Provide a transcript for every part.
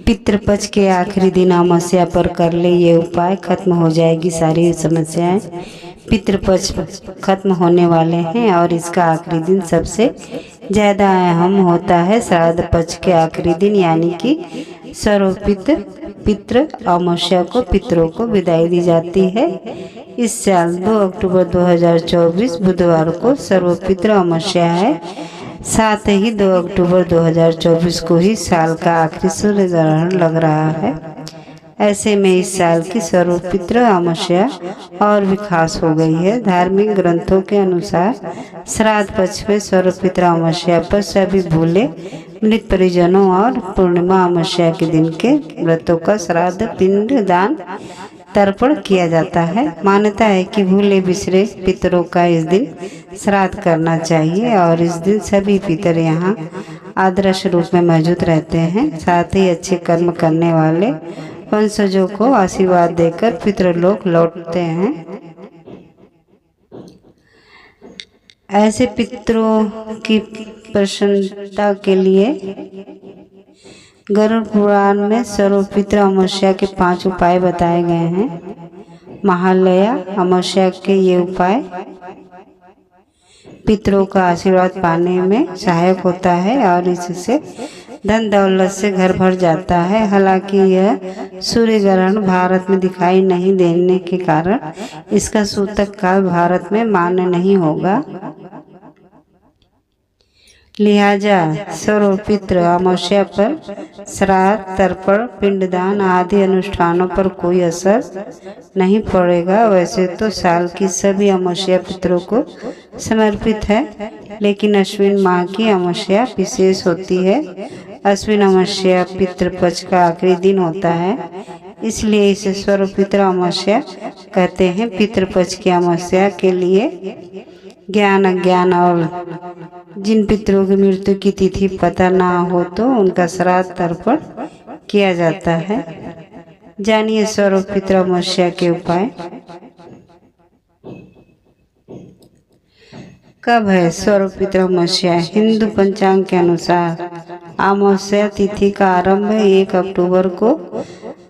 पितृपक्ष के आखिरी दिन अमावस्या पर कर ले ये उपाय, खत्म हो जाएगी सारी समस्याएं। पितृपक्ष खत्म होने वाले हैं और इसका आखिरी दिन सबसे ज़्यादा अहम होता है। श्राद्ध पक्ष के आखिरी दिन यानी कि पितृ अमावस्या को पितरों को विदाई दी जाती है। इस साल 2 अक्टूबर 2024 बुधवार को सर्वपितृ अमावस्या है। साथ ही 2 अक्टूबर 2024 को ही साल का आखिरी सूर्य ग्रहण लग रहा है। ऐसे में इस साल की सर्वपितृ अमावस्या और भी खास हो गई है। धार्मिक ग्रंथों के अनुसार श्राद्ध पक्ष में सर्वपितृ अमावस्या पर सभी भूले मृत परिजनों और पूर्णिमा अमावस्या के दिन के व्रतों का श्राद्ध पिंड दान तर्पण किया जाता है। मान्यता है कि भूले बिसरे पितरों का इस दिन श्राद्ध करना चाहिए और इस दिन सभी पितर यहाँ आदर्श रूप में मौजूद रहते हैं। साथ ही अच्छे कर्म करने वाले वंशजों को आशीर्वाद देकर पितृलोक लौटते हैं। ऐसे पितरों की प्रसन्नता के लिए गरुड़ पुराण में सर्वपितृ अमावस्या के 5 उपाय बताए गए हैं। महालया अमावस्या के ये उपाय पितरों का आशीर्वाद पाने में सहायक होता है और इससे धन दौलत से घर भर जाता है। हालांकि यह सूर्य ग्रहण भारत में दिखाई नहीं देने के कारण इसका सूतक काल भारत में मान्य नहीं होगा। लिहाजा सर्वपितृ अमावस्या पर श्राद्ध तर्पण पिंडदान आदि अनुष्ठानों पर कोई असर नहीं पड़ेगा। वैसे तो साल की सभी अमावस्या पितरों को समर्पित है, लेकिन अश्विन माह की अमावस्या विशेष होती है। अश्विन अमावस्या पितृपक्ष का आखिरी दिन होता है, इसलिए इसे सर्वपितृ अमावस्या कहते हैं। पितृपक्ष की अमावस्या के लिए ज्ञान अज्ञान और जिन पितरों की मृत्यु की तिथि पता ना हो तो उनका श्राद्ध तर्पण किया जाता है। जानिए सर्वपितृ अमावस्या के उपाय। कब है सर्वपितृ अमावस्या? हिंदू पंचांग के अनुसार अमावस्या तिथि का आरंभ 1 अक्टूबर को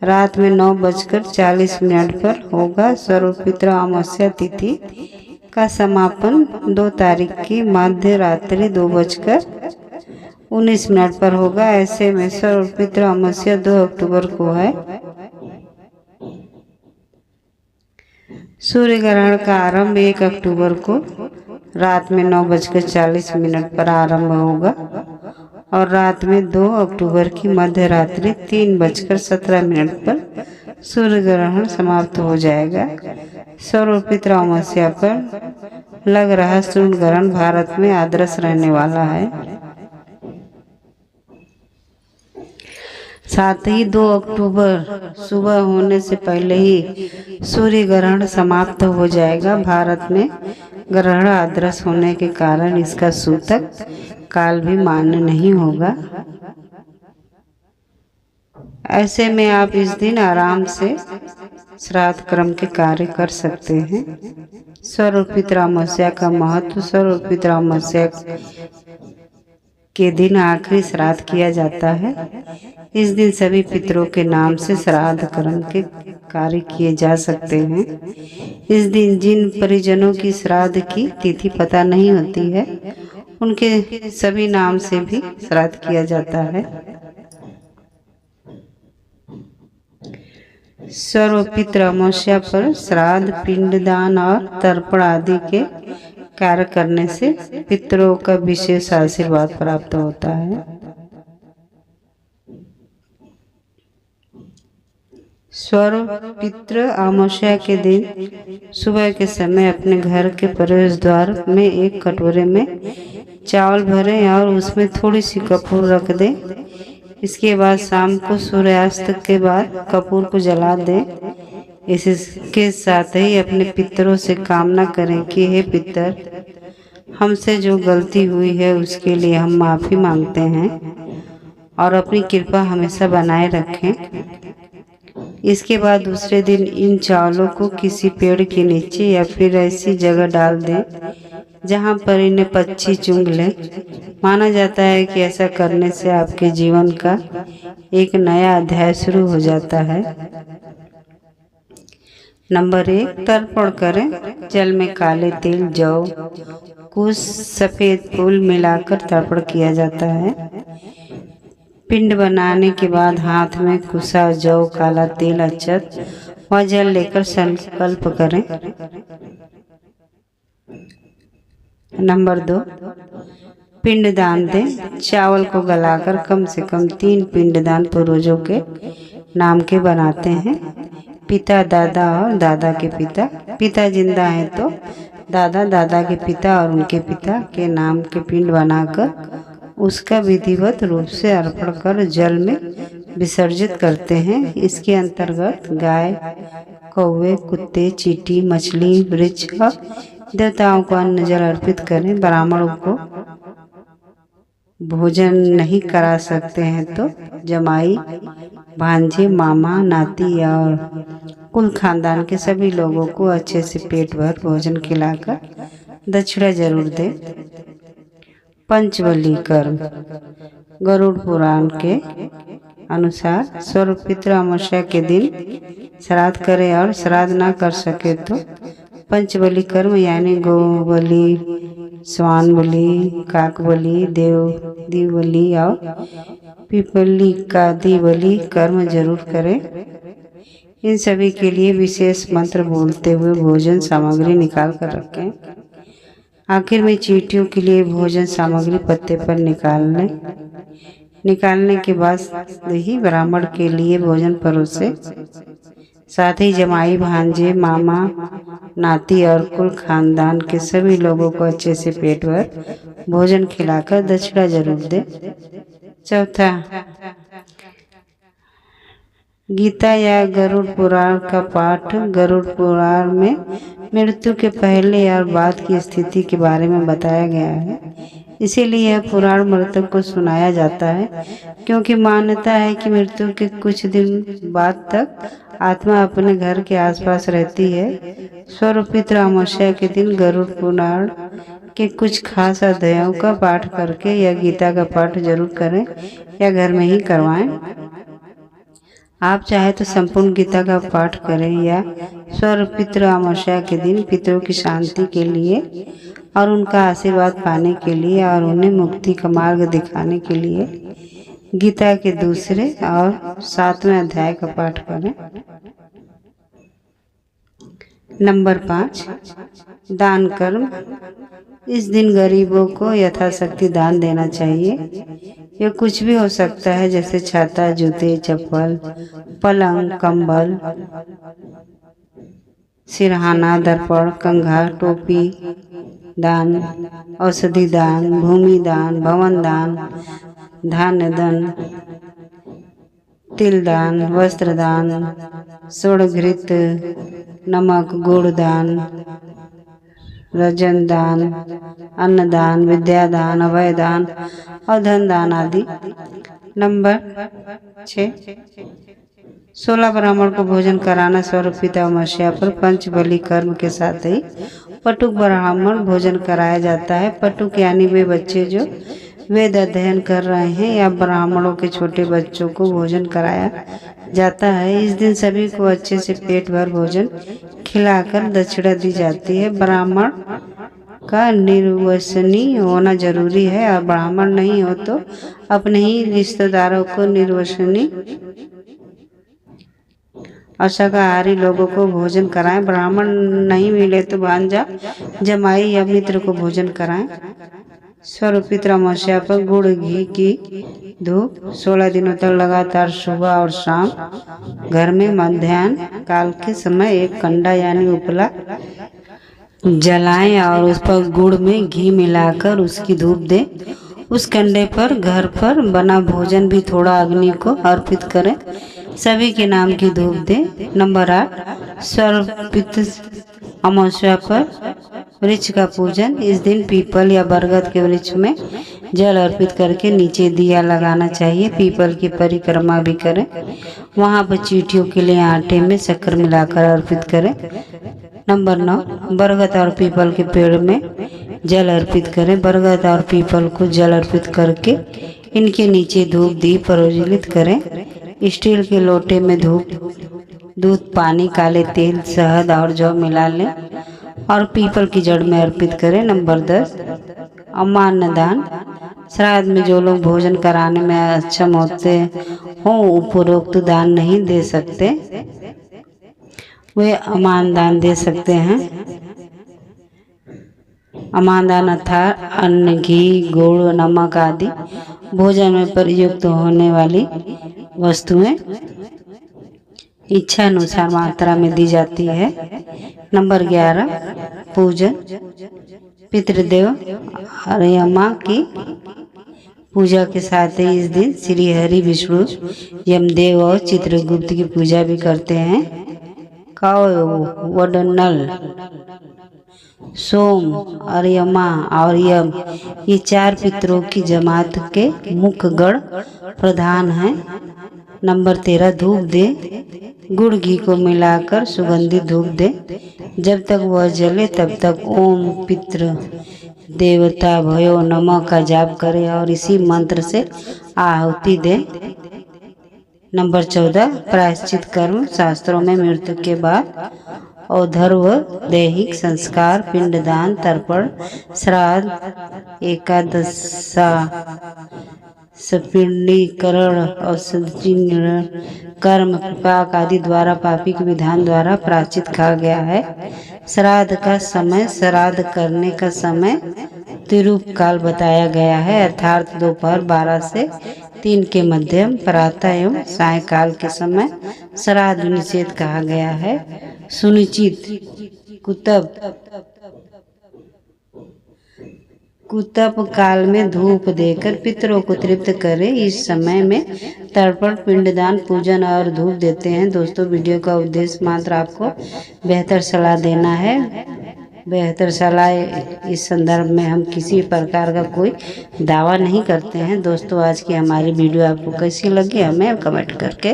रात में 9:40 पर होगा। सर्वपितृ अमावस्या तिथि का समापन 2 तारीख की मध्य रात्रि 2:19 पर होगा। ऐसे में सर्वपितृ अमावस्या 2 अक्टूबर को है। सूर्य ग्रहण का आरंभ 1 अक्टूबर को रात में 9:40 पर आरंभ होगा और रात में 2 अक्टूबर की मध्य रात्रि 3:17 पर सूर्य ग्रहण समाप्त हो जाएगा। सर्वपितृ अमावस्या पर लग रहा सूर्य ग्रहण भारत में आदर्श रहने वाला है। साथ ही 2 अक्टूबर सुबह होने से पहले ही सूर्य ग्रहण समाप्त हो जाएगा। भारत में ग्रहण आदर्श होने के कारण इसका सूतक काल भी मान्य नहीं होगा। ऐसे में आप इस दिन आराम से श्राद्ध कर्म के कार्य कर सकते हैं। सर्वपितृ अमावस्या का महत्व। सर्वपितृ अमावस्या के दिन आखिरी श्राद्ध किया जाता है। इस दिन सभी पितरों के नाम से श्राद्ध कर्म के कार्य किए जा सकते हैं। इस दिन जिन परिजनों की श्राद्ध की तिथि पता नहीं होती है उनके सभी नाम से भी श्राद्ध किया जाता है। सर्वपितृ अमावस्या पर श्राद्ध पिंडदान और तर्पण आदि के कार्य करने से पितरों का विशेष आशीर्वाद प्राप्त होता है। सर्वपितृ अमावस्या के दिन सुबह के समय अपने घर के प्रवेश द्वार में एक कटोरे में चावल भरें और उसमें थोड़ी सी कपूर रख दें। इसके बाद शाम को सूर्यास्त के बाद कपूर को जला दें। इसके साथ ही अपने पितरों से कामना करें कि हे पितर, हमसे जो गलती हुई है उसके लिए हम माफ़ी मांगते हैं और अपनी कृपा हमेशा बनाए रखें। इसके बाद दूसरे दिन इन चावलों को किसी पेड़ के नीचे या फिर ऐसी जगह डाल दें जहां पर इन्हें पक्षी चुंग लें। माना जाता है कि ऐसा करने से आपके जीवन का एक नया अध्याय शुरू हो जाता है। नंबर 1, तर्पण करें। जल में काले तिल, जौ, कुश, सफ़ेद फूल मिलाकर तर्पण किया जाता है। पिंड बनाने के बाद हाथ में कुशा, जौ, काला तिल, अक्षत व जल लेकर संकल्प करें। नंबर 2, पिंडदान दें। चावल को गलाकर कम से कम 3 पिंडदान पूर्वजों के नाम के बनाते हैं। पिता, दादा और दादा के पिता। पिता जिंदा हैं तो दादा, दादा के पिता और उनके पिता के नाम के पिंड बनाकर उसका विधिवत रूप से अर्पण कर जल में विसर्जित करते हैं। इसके अंतर्गत गाय, कौवे, कुत्ते, चींटी, मछली, वृक्ष और देवताओं को अन्न जल अर्पित करें। ब्राह्मणों को भोजन नहीं करा सकते हैं तो जमाई, भांजे, मामा, नाती और कुल खानदान के सभी लोगों को अच्छे से पेट भर भोजन खिलाकर दक्षिणा जरूर दें। पंचबली कर्म। गरुड़ पुराण के अनुसार सर्वपितृ अमावस्या के दिन श्राद्ध करें और श्राद्ध न कर सके तो पंचबली कर्म यानी गोबली, स्वान बलि, काक बलि, देव बलि और पिपली का दी बलि कर्म जरूर करें। इन सभी के लिए विशेष मंत्र बोलते हुए भोजन सामग्री निकाल कर रखें। आखिर में चींटियों के लिए भोजन सामग्री पत्ते पर निकालने के बाद ही ब्राह्मण के लिए भोजन परोसे। साथ ही जमाई, भांजे, मामा, नाती और कुल खानदान के सभी लोगों को अच्छे से पेट भर भोजन खिलाकर दक्षिणा जरूर दे। चौथा, गीता या गरुड़ पुराण का पाठ। गरुड़ पुराण में मृत्यु के पहले और बाद की स्थिति के बारे में बताया गया है, इसीलिए यह पुराण मृतक को सुनाया जाता है, क्योंकि मान्यता है कि मृत्यु के कुछ दिन बाद तक आत्मा अपने घर के आसपास रहती है। सर्वपितृ अमावस्या के दिन गरुड़ पुराण के कुछ खास अध्यायों का पाठ करके या गीता का पाठ जरूर करें या घर में ही करवाएं। आप चाहे तो संपूर्ण गीता का पाठ करें या सर्वपितृ अमावस्या के दिन पितरों की शांति के लिए और उनका आशीर्वाद पाने के लिए और उन्हें मुक्ति का मार्ग दिखाने के लिए गीता के 2 और 7वें अध्याय का पाठ करें। नंबर 5, दान कर्म। इस दिन गरीबों को यथाशक्ति दान देना चाहिए। यह कुछ भी हो सकता है, जैसे छाता, जूते, चप्पल, पलंग, कंबल, सिरहाना, दर्पण, कंघा, टोपी दान, औषधि दान, भूमि दान, भवन दान, धान्य दान, तिल दान, वस्त्र दान, स्वर्ण घृत, नमक, गुड़ दान, रजन दान, अन्नदान, विद्यादान, अभय दान और धन दान आदि। नंबर 6, 16 ब्राह्मण को भोजन कराना। सर्वपितृ अमावस्या पर पंचबली कर्म के साथ ही पटुक ब्राह्मण भोजन कराया जाता है। पटुक यानी वे बच्चे जो वेद अध्ययन कर रहे हैं या ब्राह्मणों के छोटे बच्चों को भोजन कराया जाता है। इस दिन सभी को अच्छे से पेट भर भोजन खिलाकर दक्षिणा दी जाती है। ब्राह्मण का निर्वसनी होना जरूरी है और ब्राह्मण नहीं हो तो अपने ही रिश्तेदारों को निर्वसनी और शाकाहारी लोगों को भोजन कराएं। ब्राह्मण नहीं मिले तो भांजा, जमाई या मित्र को भोजन कराएं। सर्वपितृ अमावस्या पर गुड़ घी की धूप 16 दिनों तक लगातार सुबह और शाम घर में मध्याह्न काल के समय एक कंडा यानी उपला जलाएं और उस पर गुड़ में घी मिलाकर उसकी धूप दें। उस कंडे पर घर पर बना भोजन भी थोड़ा अग्नि को अर्पित करें। सभी के नाम की धूप दें। नंबर 8, सर्वपितृ अमावस्या पर वृक्ष का पूजन। इस दिन पीपल या बरगद के वृक्ष में जल अर्पित करके नीचे दिया लगाना चाहिए। पीपल की परिक्रमा भी करें। वहाँ पर चींटियों के लिए आटे में शक्कर मिलाकर अर्पित करें। नंबर 9, बरगद और पीपल के पेड़ में जल अर्पित करें। बरगद और पीपल को जल अर्पित करके इनके नीचे धूप दीप प्रज्वलित करें। स्टील के लोटे में दूध पानी काले तेल शहद और जौ मिला लें और पीपल की जड़ में अर्पित करें। नंबर 10 अमान्य दान। श्राद्ध में जो लोग भोजन कराने में अक्षम होते हों उपरोक्त दान नहीं दे सकते, वे अमान दान दे सकते हैं। अमान दान अर्थात अन्न घी गुड़ नमक आदि भोजन में प्रयुक्त होने वाली वस्तुएं इच्छा अनुसार मात्रा में दी जाती है। नंबर 11 पूजन। पितृदेव अरियमा की पूजा के साथ ही इस दिन श्री हरि विष्णु यमदेव और चित्रगुप्त की पूजा भी करते हैं। वडनल सोम अरियमा और यम ये 4 पितरों की जमात के मुख्य गण प्रधान हैं। नंबर 13 धूप दे। गुड़ घी को मिलाकर सुगंधित धूप दे। जब तक वह जले तब तक ओम पितृ देवता भयो नमः का जाप करें और इसी मंत्र से आहुति दे। नंबर 14 प्रायश्चित कर्म। शास्त्रों में मृत्यु के बाद औधर्व दैहिक संस्कार पिंडदान तर्पण श्राद्ध एकादशा सपिंडीकरण औषधि कर्म पाक आदि द्वारा पापी के विधान द्वारा प्रायश्चित कहा गया है। श्राद्ध का समय श्राद्ध करने का समय तिरुप काल बताया गया है अर्थात दोपहर 12 से 3 के मध्य प्रातः एवं सायंकाल के समय श्राद्ध निषेध कहा गया है। सुनिश्चित कुतप काल में धूप देकर पितरों को तृप्त करें। इस समय में तर्पण पिंडदान पूजन और धूप देते हैं। दोस्तों वीडियो का उद्देश्य मात्र आपको बेहतर सलाह देना है। बेहतर सलाह इस संदर्भ में हम किसी प्रकार का कोई दावा नहीं करते हैं। दोस्तों आज की हमारी वीडियो आपको कैसी लगी हमें कमेंट करके